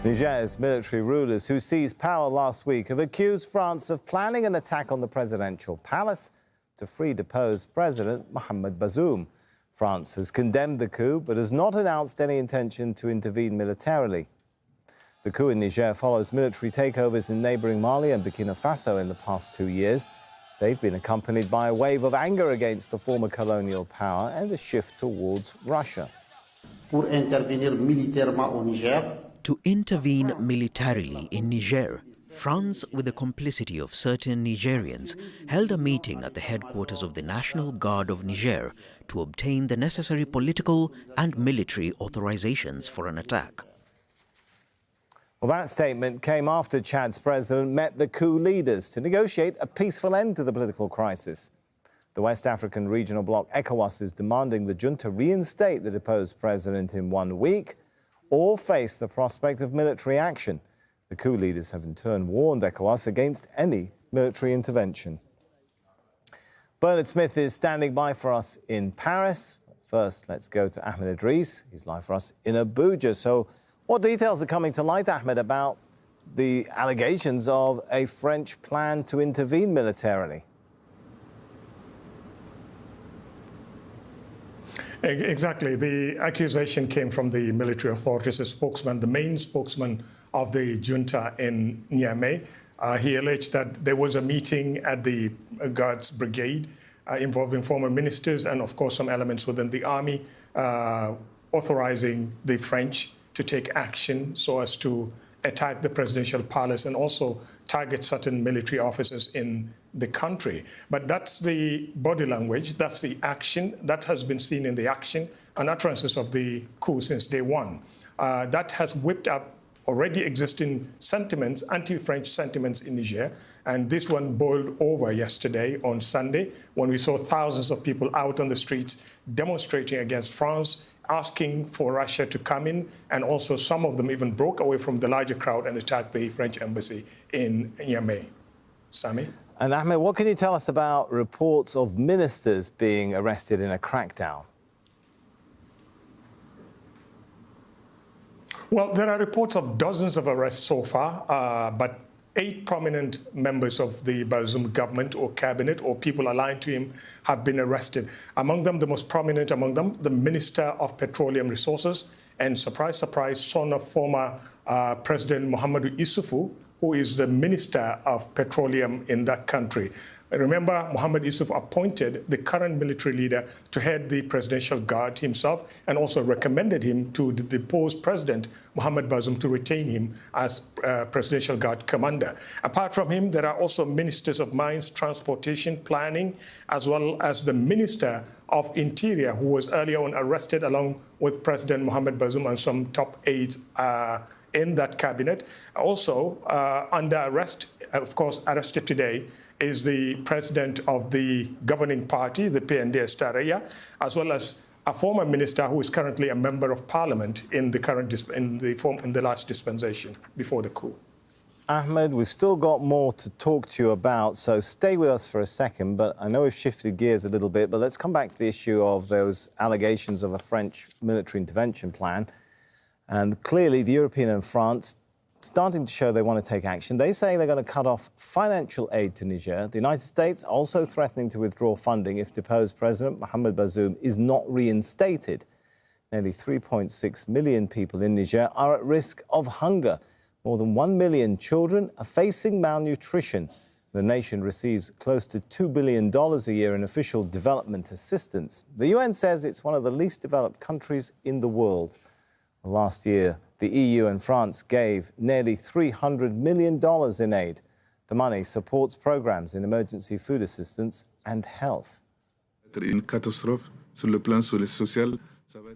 Niger's military rulers who seized power last week have accused France of planning an attack on the presidential palace to free deposed President Mohamed Bazoum. France has condemned the coup but has not announced any intention to intervene militarily. The coup in Niger follows military takeovers in neighbouring Mali and Burkina Faso in the past 2 years. They've been accompanied by a wave of anger against the former colonial power and a shift towards Russia. To intervene militarily in Niger, France, with the complicity of certain Nigerians, held a meeting at the headquarters of the National Guard of Niger to obtain the necessary political and military authorizations for an attack. Well, that statement came after Chad's president met the coup leaders to negotiate a peaceful end to the political crisis. The West African regional bloc ECOWAS is demanding the junta reinstate the deposed president in 1 week or face the prospect of military action. The coup leaders have in turn warned ECOWAS against any military intervention. Bernard Smith is standing by for us in Paris. First, let's go to Ahmed Idris. He's live for us in Abuja. So, what details are coming to light, Ahmed, about the allegations of a French plan to intervene militarily? Exactly. The accusation came from the military authorities, a spokesman, the main spokesman of the junta in Niamey. He alleged that there was a meeting at the Guards Brigade involving former ministers and, of course, some elements within the army authorizing the French to take action so as to attack the presidential palace and also target certain military officers in the country. But that's the body language, that's the action, that has been seen in the action and utterances of the coup since day one. That has whipped up already existing sentiments, anti-French sentiments in Niger, and this one boiled over yesterday on Sunday when we saw thousands of people out on the streets demonstrating against France, asking for Russia to come in, and also some of them even broke away from the larger crowd and attacked the French embassy in Niamey. Sami? And Ahmed, what can you tell us about reports of ministers being arrested in a crackdown? Well, there are reports of dozens of arrests so far, but 8 prominent members of the Bazoum government or cabinet or people aligned to him have been arrested. Among them, the most prominent among them, the Minister of Petroleum Resources, and surprise, surprise, son of former President Mohamed Idris, who is the Minister of Petroleum in that country. Remember, Mohamed Idris appointed the current military leader to head the Presidential Guard himself and also recommended him to the deposed President Mohamed Bazoum to retain him as Presidential Guard commander. Apart from him, there are also ministers of mines, transportation, planning, as well as the Minister of Interior, who was earlier on arrested along with President Mohamed Bazoum and some top aides in that cabinet. Also under arrest, of course, arrested today, is the president of the governing party, the PNDS Taraya, as well as a former minister who is currently a member of parliament in the last dispensation before the coup. Ahmed, we've still got more to talk to you about, so stay with us for a second. But I know we've shifted gears a little bit, but let's come back to the issue of those allegations of a French military intervention plan. And clearly, the European and France starting to show they want to take action. They say they're going to cut off financial aid to Niger. The United States also threatening to withdraw funding if deposed President Mohamed Bazoum is not reinstated. Nearly 3.6 million people in Niger are at risk of hunger. More than 1 million children are facing malnutrition. The nation receives close to $2 billion a year in official development assistance. The UN says it's one of the least developed countries in the world. Last year, the EU and France gave nearly $300 million in aid. The money supports programs in emergency food assistance and health.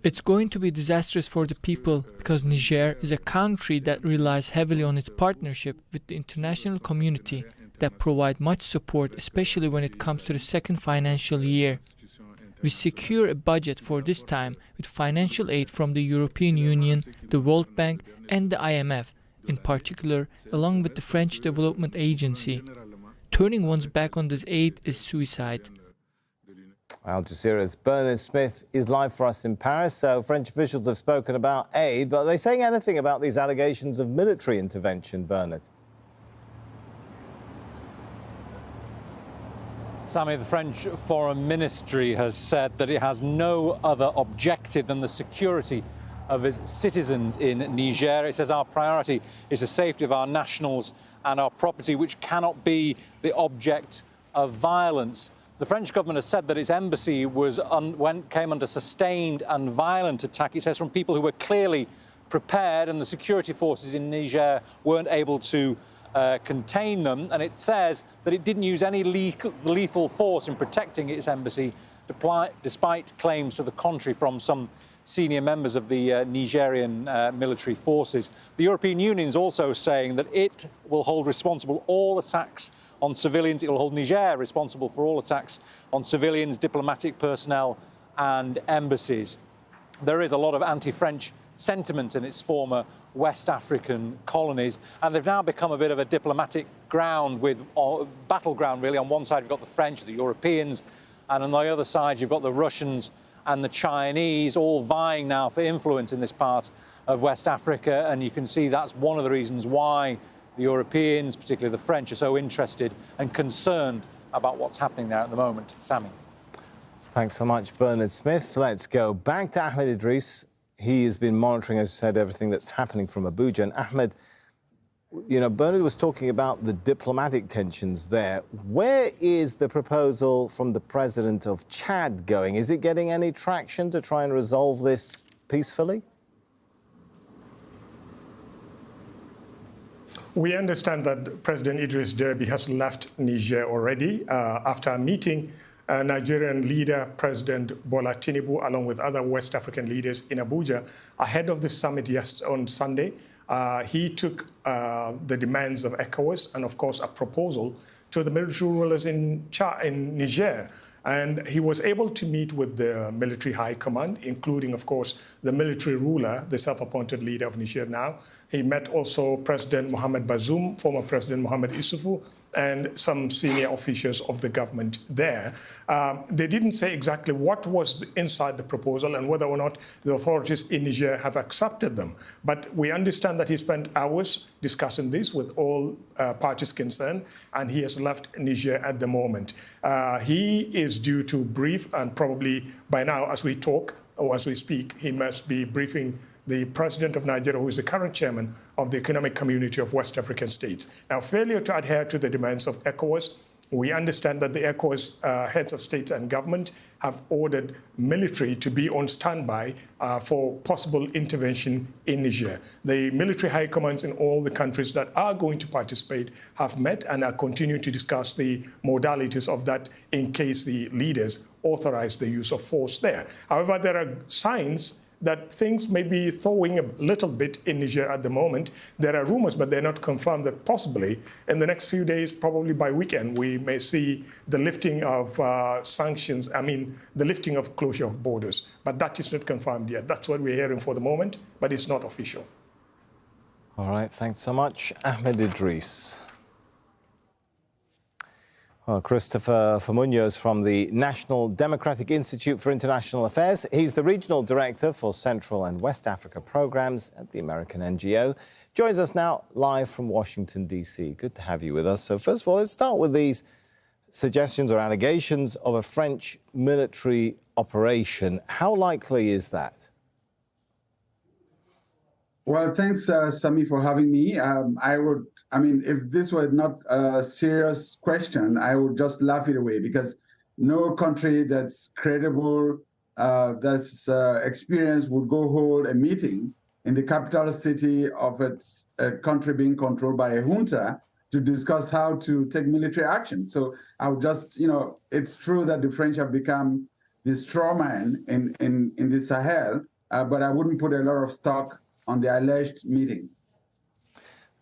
It's going to be disastrous for the people because Niger is a country that relies heavily on its partnership with the international community that provide much support, especially when it comes to the second financial year. We secure a budget for this time with financial aid from the European Union, the World Bank and the IMF, in particular, along with the French Development Agency. Turning one's back on this aid is suicide. Al Jazeera's Bernard Smith is live for us in Paris. So French officials have spoken about aid, but are they saying anything about these allegations of military intervention, Bernard? Sammy, the French Foreign Ministry has said that it has no other objective than the security of its citizens in Niger. It says our priority is the safety of our nationals and our property, which cannot be the object of violence. The French government has said that its embassy came under sustained and violent attack. It says from people who were clearly prepared, and the security forces in Niger weren't able to contain them. And it says that it didn't use any lethal force in protecting its embassy, despite claims to the contrary from some senior members of the Nigerian military forces. The European Union is also saying that it will hold responsible all attacks on civilians. It will hold Niger responsible for all attacks on civilians, diplomatic personnel and embassies. There is a lot of anti-French sentiment in its former West African colonies, and they've now become a bit of a diplomatic battleground, really. On one side, you've got the French, the Europeans, and on the other side, you've got the Russians and the Chinese, all vying now for influence in this part of West Africa. And you can see that's one of the reasons why the Europeans, particularly the French, are so interested and concerned about what's happening there at the moment. Sammy. Thanks so much, Bernard Smith. Let's go back to Ahmed Idris. He has been monitoring, as you said, everything that's happening from Abuja. And Ahmed, you know, Bernard was talking about the diplomatic tensions there. Where is the proposal from the president of Chad going? Is it getting any traction to try and resolve this peacefully? We understand that President Idris Deby has left Niger already after a meeting. Nigerian leader, President Bola Tinubu, along with other West African leaders in Abuja, ahead of the summit on Sunday. He took the demands of ECOWAS and, of course, a proposal to the military rulers in Niger. And he was able to meet with the military high command, including, of course, the military ruler, the self-appointed leader of Niger now. He met also President Mohamed Bazoum, former President Mohamed Issoufou, and some senior officials of the government there. They didn't say exactly what was inside the proposal and whether or not the authorities in Niger have accepted them. But we understand that he spent hours discussing this with all parties concerned, and he has left Niger at the moment. He is due to brief, and probably by now, as we talk or as we speak, he must be briefing the president of Nigeria, who is the current chairman of the Economic Community of West African States. Now, failure to adhere to the demands of ECOWAS, we understand that the ECOWAS heads of state and government have ordered military to be on standby for possible intervention in Niger. The military high commands in all the countries that are going to participate have met and are continuing to discuss the modalities of that in case the leaders authorize the use of force there. However, there are signs that things may be thawing a little bit in Niger at the moment. There are rumors, but they're not confirmed, that possibly in the next few days, probably by weekend, we may see the lifting of sanctions, the lifting of closure of borders. But that is not confirmed yet. That's what we're hearing for the moment, but it's not official. All right, thanks so much, Ahmed Idris. Well, Christopher Munoz from the National Democratic Institute for International Affairs. He's the Regional Director for Central and West Africa Programs at the American NGO. Joins us now live from Washington, D.C. Good to have you with us. So first of all, let's start with these suggestions or allegations of a French military operation. How likely is that? Well, thanks, Sami, for having me. If this were not a serious question, I would just laugh it away, because no country that's credible, that's experienced, would go hold a meeting in the capital city of its country being controlled by a junta to discuss how to take military action. So I would just, it's true that the French have become the straw man in the Sahel, but I wouldn't put a lot of stock on the alleged meeting.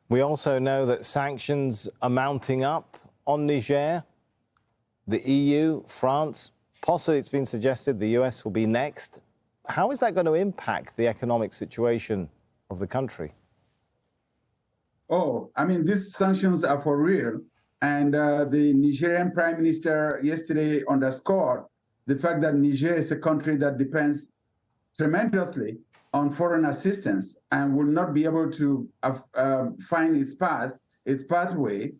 We also know that sanctions are mounting up on Niger. The EU, France, possibly it's been suggested the US will be next. How is that going to impact the economic situation of the country? These sanctions are for real. And the Nigerian Prime Minister yesterday underscored the fact that Niger is a country that depends tremendously on foreign assistance and will not be able to find its pathway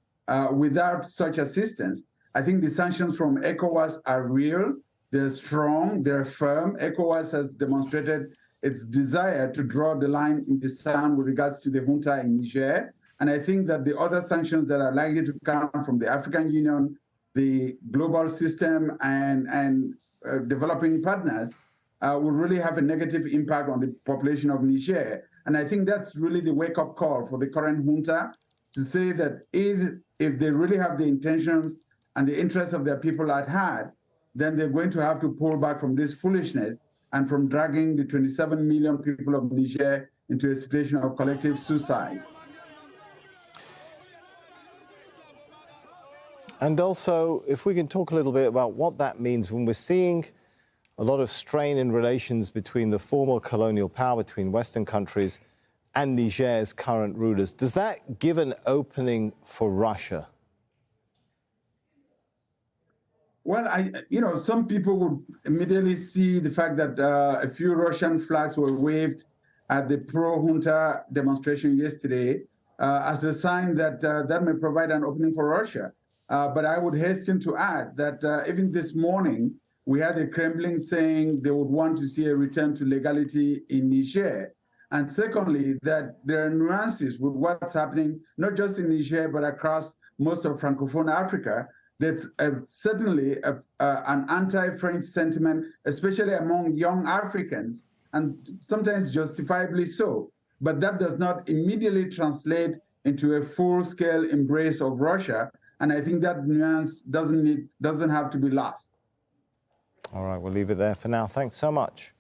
without such assistance. I think the sanctions from ECOWAS are real, they're strong, they're firm. ECOWAS has demonstrated its desire to draw the line in the sand with regards to the junta in Niger. And I think that the other sanctions that are likely to come from the African Union, the global system, and developing partners will really have a negative impact on the population of Niger. And I think that's really the wake-up call for the current junta to say that if they really have the intentions and the interests of their people at heart, then they're going to have to pull back from this foolishness and from dragging the 27 million people of Niger into a situation of collective suicide. And also, if we can talk a little bit about what that means when we're seeing a lot of strain in relations between the former colonial power, between Western countries and Niger's current rulers. Does that give an opening for Russia? Well, some people would immediately see the fact that a few Russian flags were waved at the pro-junta demonstration yesterday as a sign that that may provide an opening for Russia. But I would hasten to add that even this morning, we had the Kremlin saying they would want to see a return to legality in Niger. And secondly, that there are nuances with what's happening, not just in Niger, but across most of Francophone Africa. That's certainly an anti-French sentiment, especially among young Africans, and sometimes justifiably so. But that does not immediately translate into a full-scale embrace of Russia. And I think that nuance doesn't have to be lost. All right, we'll leave it there for now. Thanks so much.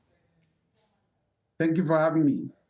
Thank you for having me.